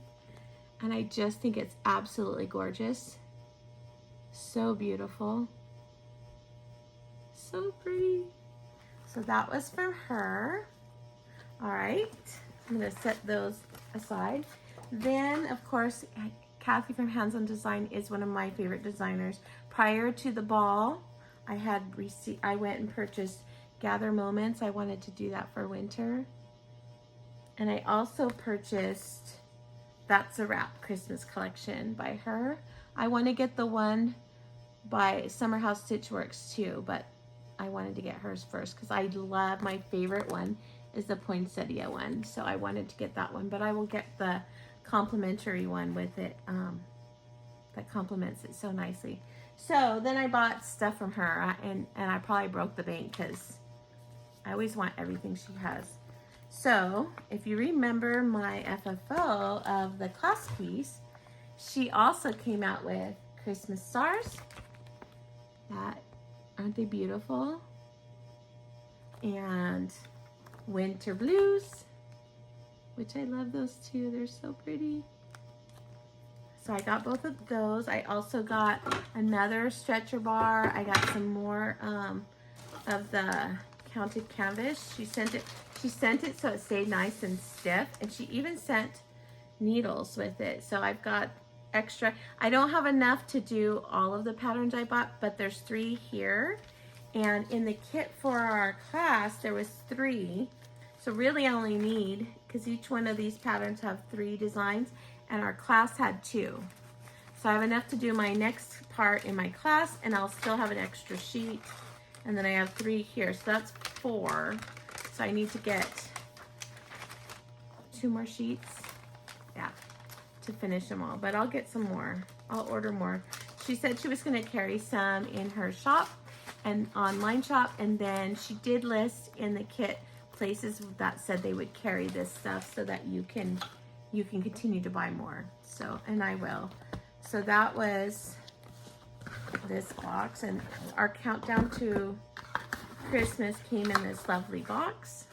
and I just think it's absolutely gorgeous. So beautiful. So pretty. So that was from her. All right, I'm gonna set those aside. Then, of course, Kathy from Hands On Design is one of my favorite designers. Prior to the ball, I went and purchased Gather Moments. I wanted to do that for winter. And I also purchased That's a Wrap Christmas collection by her. I want to get the one by Summer House Stitch Works too, but I wanted to get hers first because I love, my favorite one is the poinsettia one. So I wanted to get that one, but I will get the complimentary one with it that complements it so nicely. So then I bought stuff from her, and I probably broke the bank because I always want everything she has. So if you remember my FFO of the class piece, she also came out with Christmas stars. Aren't they beautiful? And winter blues, which I love those too. They're so pretty. So I got both of those. I also got another stretcher bar. I got some more of the counted canvas. She sent it so it stayed nice and stiff, and she even sent needles with it. So I've got extra. I don't have enough to do all of the patterns I bought, but there's 3 here. And in the kit for our class, there was 3. So really I only need, because each one of these patterns have 3 designs, and our class had 2. So I have enough to do my next part in my class, and I'll still have an extra sheet. And then I have 3 here, so that's 4. So I need to get 2 more sheets, yeah, to finish them all. But I'll get some more. I'll order more. She said she was going to carry some in her shop and online shop, and then she did list in the kit places that said they would carry this stuff so that you can continue to buy more. So, and I will. So that was this box, and our countdown to Christmas came in this lovely box,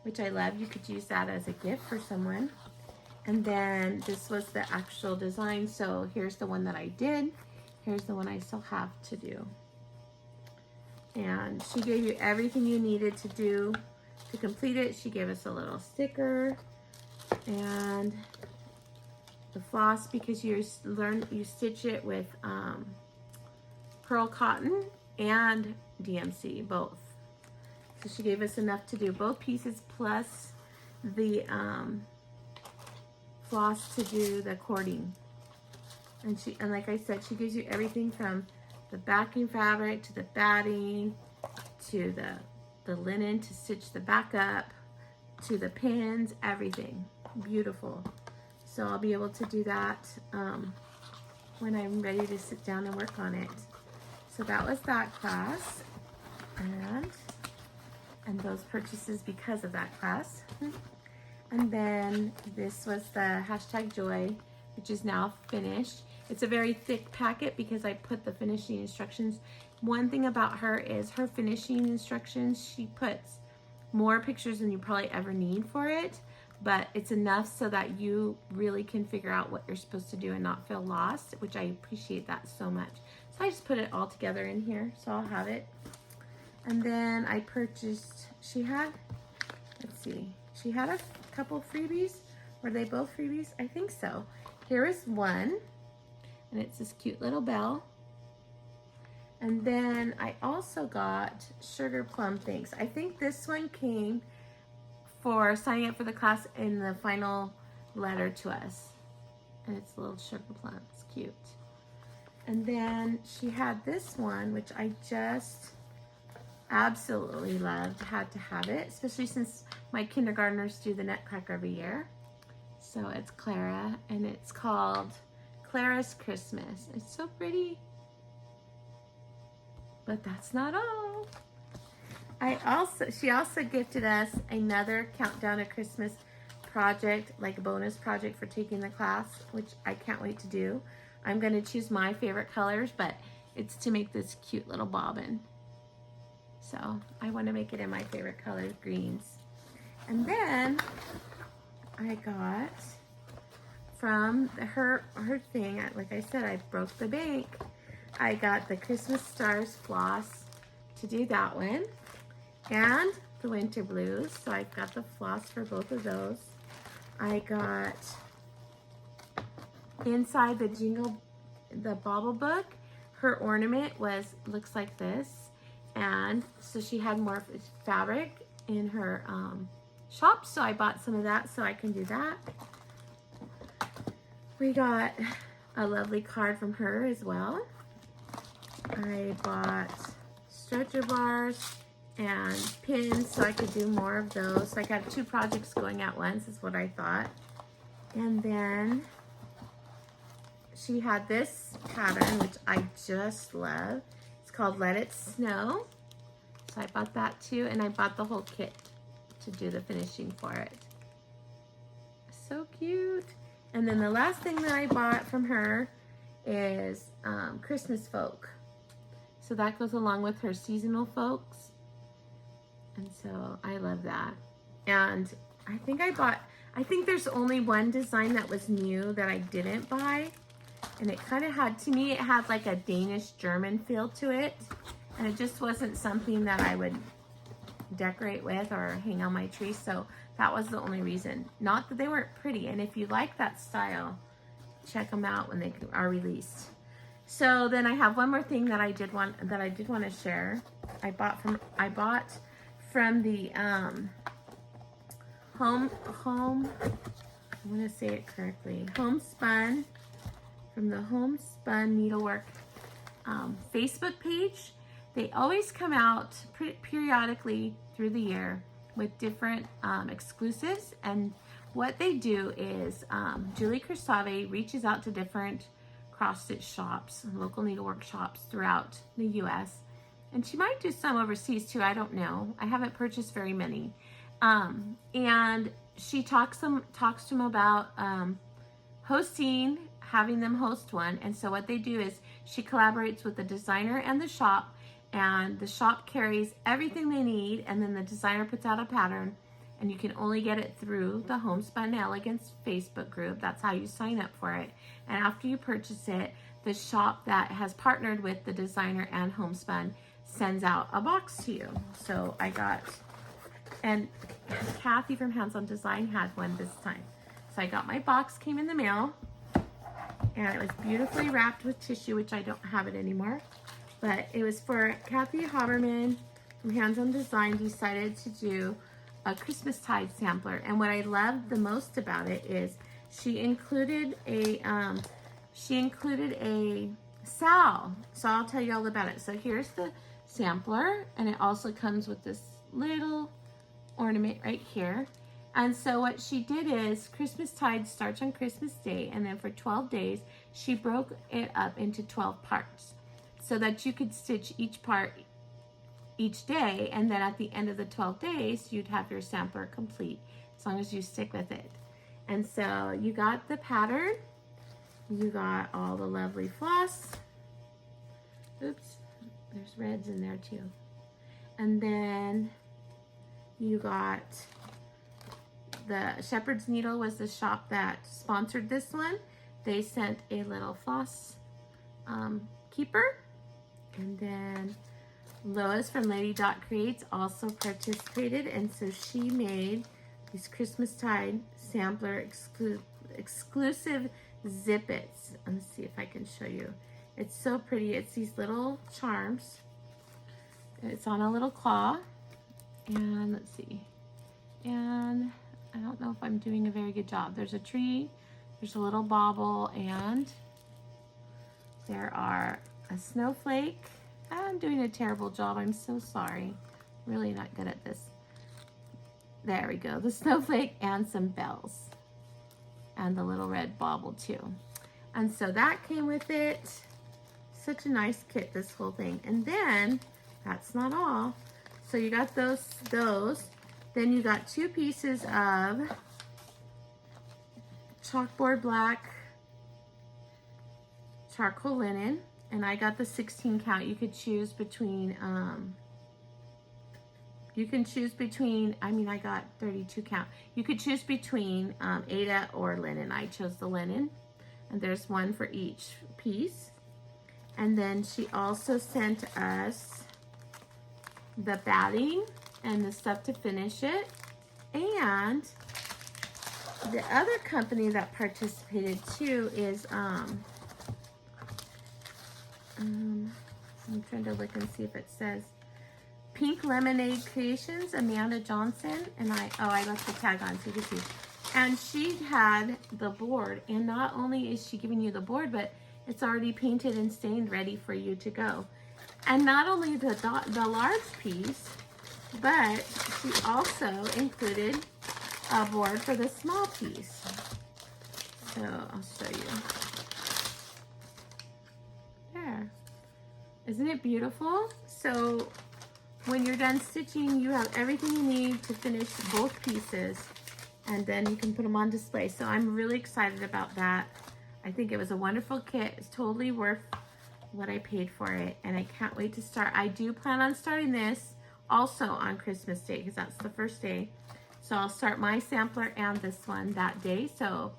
which I love. You could use that as a gift for someone. And then this was the actual design. So here's the one that I did. Here's the one I still have to do. And she gave you everything you needed to do to complete it. She gave us a little sticker and the floss, because you stitch it with pearl cotton and DMC, both. So she gave us enough to do both pieces plus the floss to do the cording. And like I said, she gives you everything from the backing fabric to the batting to the linen to stitch the back up to the pins, everything. Beautiful. So I'll be able to do that when I'm ready to sit down and work on it. So that was that class, and those purchases because of that class. And then this was the #Joy, which is now finished. It's a very thick packet because I put the finishing instructions. One thing about her is her finishing instructions, she puts more pictures than you probably ever need for it, but it's enough so that you really can figure out what you're supposed to do and not feel lost, which I appreciate that so much. So I just put it all together in here, so I'll have it. And then I purchased, she had a couple freebies. Were they both freebies? I think so. Here is one, and it's this cute little bell. And then I also got sugar plum things. I think this one came for signing up for the class in the final letter to us. And it's a little sugar plum. It's cute. And then she had this one, which I just absolutely loved. Had to have it, especially since my kindergartners do the Nutcracker every year. So it's Clara, and it's called Clara's Christmas. It's so pretty. But that's not all. She also gifted us another Countdown to Christmas project, like a bonus project for taking the class, which I can't wait to do. I'm going to choose my favorite colors, but it's to make this cute little bobbin. So I want to make it in my favorite colors, greens. And then I got from her thing, like I said, I broke the bank. I got the Christmas Stars floss to do that one, and the Winter Blues. So I've got the floss for both of those. I got inside the Bauble book, her ornament looks like this, and so she had more fabric in her shop, so I bought some of that so I can do that. We got a lovely card from her as well. I bought stretcher bars and pins so I could do more of those. So I got 2 projects going at once is what I thought. And then she had this pattern, which I just love. It's called Let It Snow. So I bought that too, and I bought the whole kit to do the finishing for it. So cute. And then the last thing that I bought from her is Christmas folk. So that goes along with her seasonal folks. And so I love that. And I think there's only one design that was new that I didn't buy. And it kind of had, to me, it had like a Danish-German feel to it. And it just wasn't something that I would decorate with or hang on my tree. So that was the only reason. Not that they weren't pretty. And if you like that style, check them out when they are released. So then I have one more thing that I did want to share. I bought from the I want to say it correctly. Homespun, from the Homespun Needlework Facebook page. They always come out periodically through the year with different exclusives, and what they do is Julie Christave reaches out to different cross-stitch shops, local needlework shops throughout the U.S. And she might do some overseas too, I don't know. I haven't purchased very many. And she talks to them about hosting, having them host one. And so what they do is she collaborates with the designer and the shop, and the shop carries everything they need, and then the designer puts out a pattern, and you can only get it through the Homespun Elegance Facebook group. That's how you sign up for it. And after you purchase it, the shop that has partnered with the designer and Homespun sends out a box to you. So I got, and Kathy from Hands On Design had one this time. So I got my box, came in the mail, and it was beautifully wrapped with tissue, which I don't have it anymore. But it was for Kathy Haberman from Hands On Design decided to do a Christmastide sampler. And what I loved the most about it is she included a SAL. So I'll tell you all about it. So here's the sampler, and it also comes with this little ornament right here. And so what she did is Christmastide starts on Christmas Day, and then for 12 days she broke it up into 12 parts so that you could stitch each part each day, and then at the end of the 12 days you'd have your sampler complete as long as you stick with it. And so you got the pattern, you got all the lovely floss. Oops, there's reds in there too. And then you got the Shepherd's Needle was the shop that sponsored this one. They sent a little floss keeper. And then Lois from Lady Dot Creates also participated, and so she made these Christmastide sampler exclusive zippets. Let's see if I can show you. It's so pretty. It's these little charms. It's on a little claw. And let's see. And I don't know if I'm doing a very good job. There's a tree, there's a little bauble, and there are a snowflake. I'm doing a terrible job. I'm so sorry. Really not good at this. There we go. The snowflake and some bells. And the little red bauble too. And so that came with it. Such a nice kit, this whole thing. And then, that's not all. So you got those. Then you got 2 pieces of chalkboard black charcoal linen, and I got the 16 count. You could choose between I got 32 count. You could choose between Aida or linen. I chose the linen, and there's one for each piece. And then she also sent us the batting and the stuff to finish it. And the other company that participated too is I'm trying to look and see if it says Pink Lemonade Creations, Amanda Johnson, and I left the tag on so you can see. And she had the board, and not only is she giving you the board, but it's already painted and stained, ready for you to go. And not only the large piece, but she also included a board for the small piece. So I'll show you. There. Isn't it beautiful? So when you're done stitching, you have everything you need to finish both pieces, and then you can put them on display. So I'm really excited about that. I think it was a wonderful kit. It's totally worth what I paid for it, and I can't wait to start. I do plan on starting this also on Christmas Day, because that's the first day. So I'll start my sampler and this one that day. So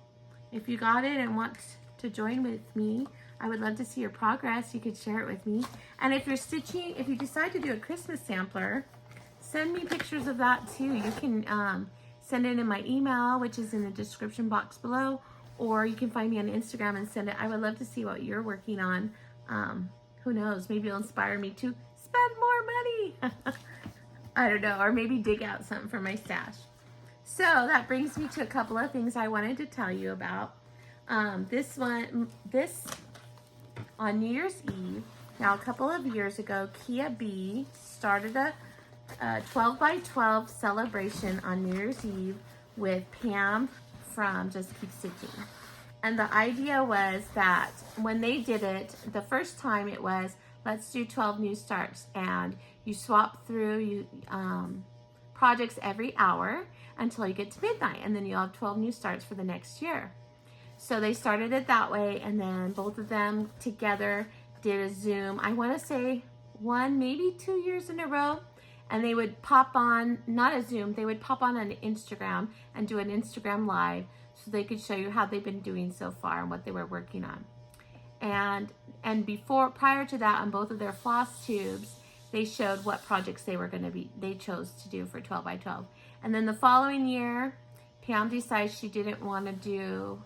if you got it and want to join with me, I would love to see your progress. You could share it with me. And if you're stitching, if you decide to do a Christmas sampler, send me pictures of that too. You can send it in my email, which is in the description box below, or you can find me on Instagram and send it. I would love to see what you're working on. Who knows, maybe it'll inspire me to spend more money. I don't know, or maybe dig out something from my stash. So that brings me to a couple of things I wanted to tell you about. This on New Year's Eve, now a couple of years ago, Kia B started a 12 by 12 celebration on New Year's Eve with Pam from Just Keep Stitching. And the idea was that when they did it, the first time it was, let's do 12 new starts, and you swap through projects every hour until you get to midnight, and then you'll have 12 new starts for the next year. So they started it that way, and then both of them together did a Zoom, I want to say 1, maybe 2 years in a row, and they would pop on, not a Zoom, they would pop on an Instagram and do an Instagram live so they could show you how they've been doing so far and what they were working on. And prior to that, on both of their floss tubes, they showed what projects they chose to do for 12 by 12. And then the following year, Pam decided she didn't want to do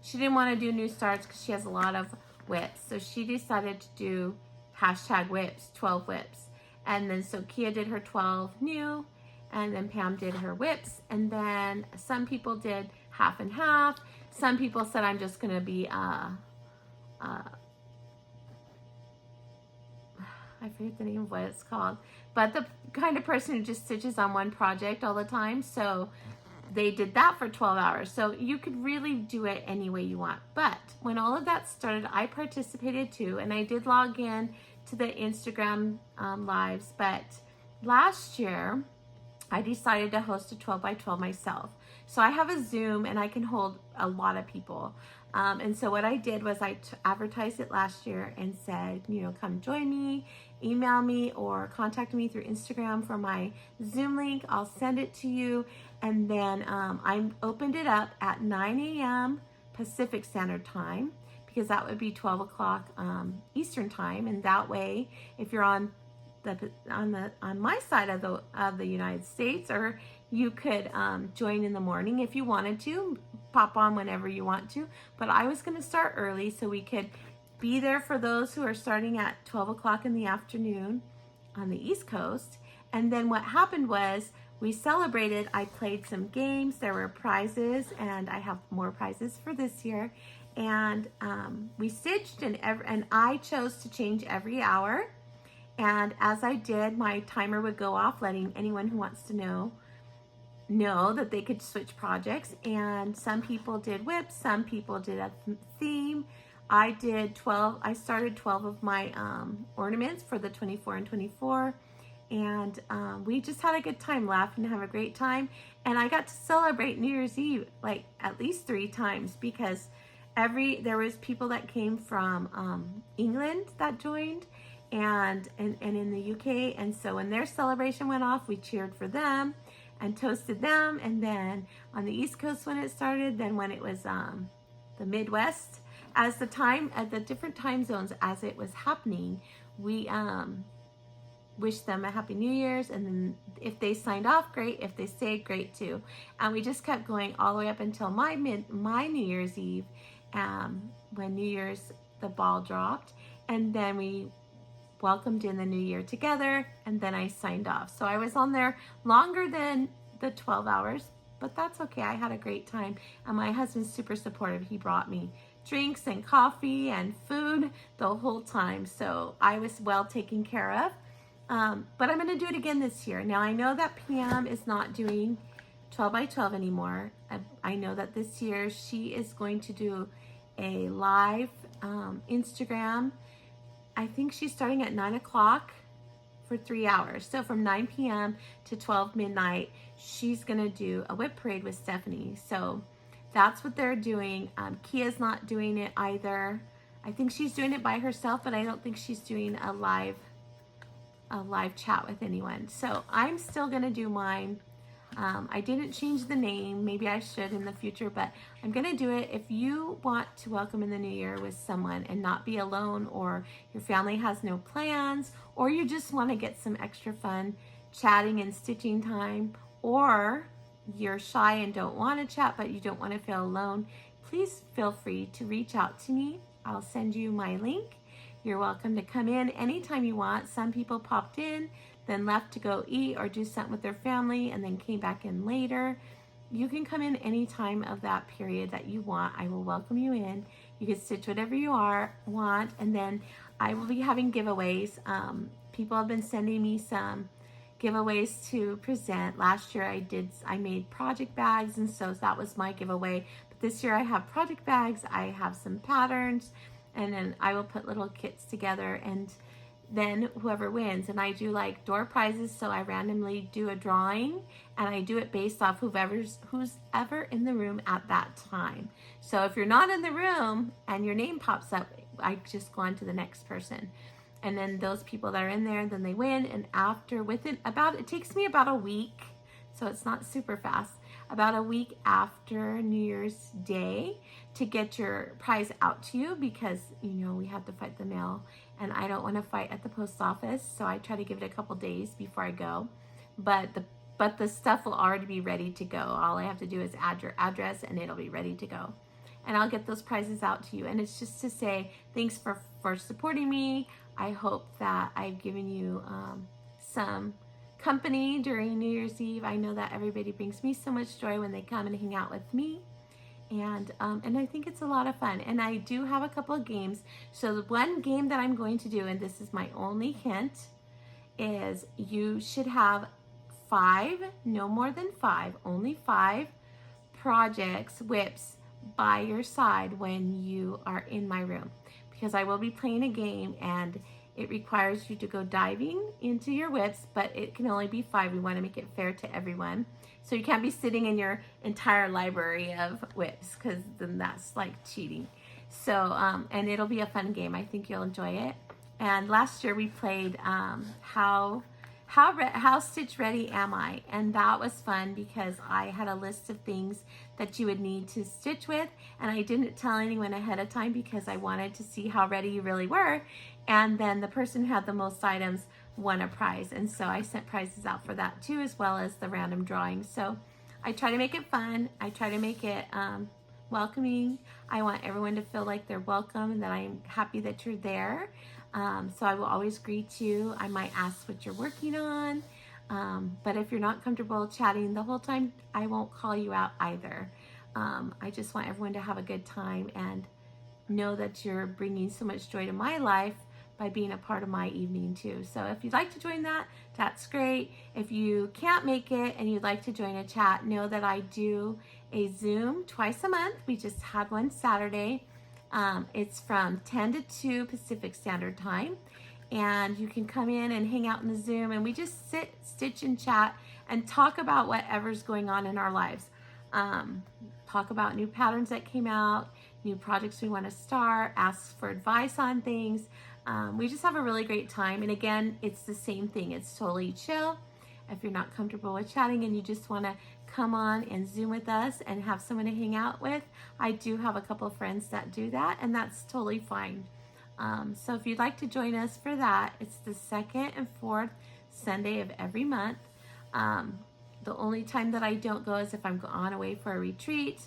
new starts because she has a lot of width. So she decided to do hashtag whips, 12 whips. And then so Kia did her 12 new, and then Pam did her whips, and then some people did half and half. Some people said I'm just gonna be I forget the name of what it's called, but the kind of person who just stitches on one project all the time. So they did that for 12 hours. So you could really do it any way you want. But when all of that started, I participated too, and I did log in to the Instagram lives. But last year, I decided to host a 12 by 12 myself. So I have a Zoom and I can hold a lot of people. And so what I did was I advertised it last year and said, come join me, email me, or contact me through Instagram for my Zoom link. I'll send it to you. And then I opened it up at 9 a.m. Pacific Standard Time, because that would be 12 o'clock Eastern Time. And that way, if you're on my side of the United States, or you could join in the morning if you wanted to, pop on whenever you want to. But I was going to start early so we could be there for those who are starting at 12 o'clock in the afternoon on the East Coast. And then what happened was we celebrated. I played some games. There were prizes, and I have more prizes for this year. And we stitched, and I chose to change every hour. And as I did, my timer would go off, letting anyone who wants to know that they could switch projects. And some people did whips, some people did a theme. I did 12. I started 12 of my ornaments for the 24 and 24. And we just had a good time, laughing, have a great time. And I got to celebrate New Year's Eve like at least 3 times, because there was people that came from England that joined, and in the UK. And so when their celebration went off, we cheered for them and toasted them. And then on the East Coast when it started, then when it was the Midwest, at the different time zones as it was happening, we wished them a Happy New Year's. And then if they signed off, great. If they stayed, great too. And we just kept going all the way up until my New Year's Eve, when New Year's, the ball dropped. And then we welcomed in the new year together, and then I signed off. So I was on there longer than the 12 hours, but that's okay. I had a great time, and my husband's super supportive. He brought me drinks and coffee and food the whole time, so I was well taken care of. But I'm going to do it again this year. Now I know that Pam is not doing 12 by 12 anymore. I know that this year she is going to do a live Instagram. I think she's starting at 9 o'clock for 3 hours. So from 9 p.m. to 12 midnight, she's going to do a whip parade with Stephanie. So that's what they're doing. Kia's not doing it either. I think she's doing it by herself, but I don't think she's doing a live chat with anyone. So I'm still going to do mine. I didn't change the name. Maybe I should in the future, but I'm going to do it. If you want to welcome in the new year with someone and not be alone, or your family has no plans, or you just want to get some extra fun chatting and stitching time, or you're shy and don't want to chat, but you don't want to feel alone, please feel free to reach out to me. I'll send you my link. You're welcome to come in anytime you want. Some people popped in, then left to go eat or do something with their family, and then came back in later. You can come in any time of that period that you want. I will welcome you in. You can stitch whatever you want, and then I will be having giveaways. People have been sending me some giveaways to present. Last year I made project bags, and so that was my giveaway. But this year I have project bags, I have some patterns, and then I will put little kits together, and then whoever wins. And I do like door prizes, so I randomly do a drawing, and I do it based off who's ever in the room at that time. So if you're not in the room and your name pops up, I just go on to the next person. And then those people that are in there, then they win. And it takes me about a week, so it's not super fast, about a week after New Year's Day to get your prize out to you, because we have to fight the mail, and I don't want to fight at the post office, so I try to give it a couple days before I go. But the stuff will already be ready to go. All I have to do is add your address, and it'll be ready to go. And I'll get those prizes out to you. And it's just to say thanks for supporting me. I hope that I've given you some company during New Year's Eve. I know that everybody brings me so much joy when they come and hang out with me. And I think it's a lot of fun. And I do have a couple of games. So the one game that I'm going to do, and this is my only hint, is you should have 5, no more than 5, only 5 projects, whips by your side when you are in my room. Because I will be playing a game and it requires you to go diving into your whips, but it can only be 5. We want to make it fair to everyone. So you can't be sitting in your entire library of whips, because then that's like cheating. So, and it'll be a fun game. I think you'll enjoy it. And last year we played How Stitch Ready Am I? And that was fun because I had a list of things that you would need to stitch with, and I didn't tell anyone ahead of time because I wanted to see how ready you really were. And then the person who had the most items won a prize, and so I sent prizes out for that too, as well as the random drawing. So I try to make it fun. I try to make it welcoming. I want everyone to feel like they're welcome and that I'm happy that you're there. So I will always greet you. I might ask what you're working on, but if you're not comfortable chatting the whole time, I won't call you out either. I just want everyone to have a good time and know that you're bringing so much joy to my life by being a part of my evening too. So if you'd like to join that, that's great. If you can't make it and you'd like to join a chat, know that I do a Zoom twice a month. We just had one Saturday. It's from 10 to 2 Pacific Standard Time. And you can come in and hang out in the Zoom, and we just sit, stitch, and chat and talk about whatever's going on in our lives. Talk about new patterns that came out, new projects we want to start, ask for advice on things. We just have a really great time. And again, it's the same thing. It's totally chill. If you're not comfortable with chatting and you just want to come on and Zoom with us and have someone to hang out with, I do have a couple of friends that do that, and that's totally fine. So if you'd like to join us for that, it's the 2nd and 4th Sunday of every month. The only time that I don't go is if I'm on away for a retreat,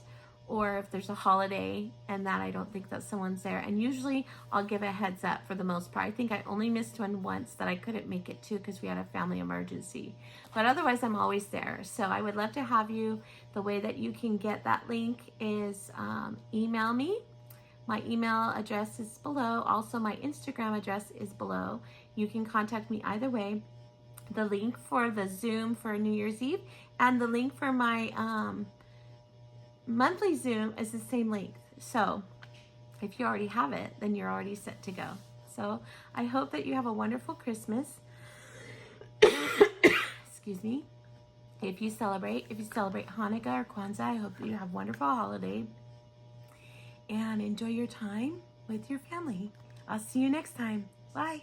or if there's a holiday and that I don't think that someone's there. And usually I'll give a heads up for the most part. I think I only missed one once that I couldn't make it to because we had a family emergency. But otherwise I'm always there. So I would love to have you. The way that you can get that link is email me. My email address is below. Also my Instagram address is below. You can contact me either way. The link for the Zoom for New Year's Eve and the link for my monthly Zoom is the same length. So if you already have it, then you're already set to go. So I hope that you have a wonderful Christmas. Excuse me. If you celebrate Hanukkah or Kwanzaa, I hope that you have a wonderful holiday and enjoy your time with your family. I'll see you next time. Bye.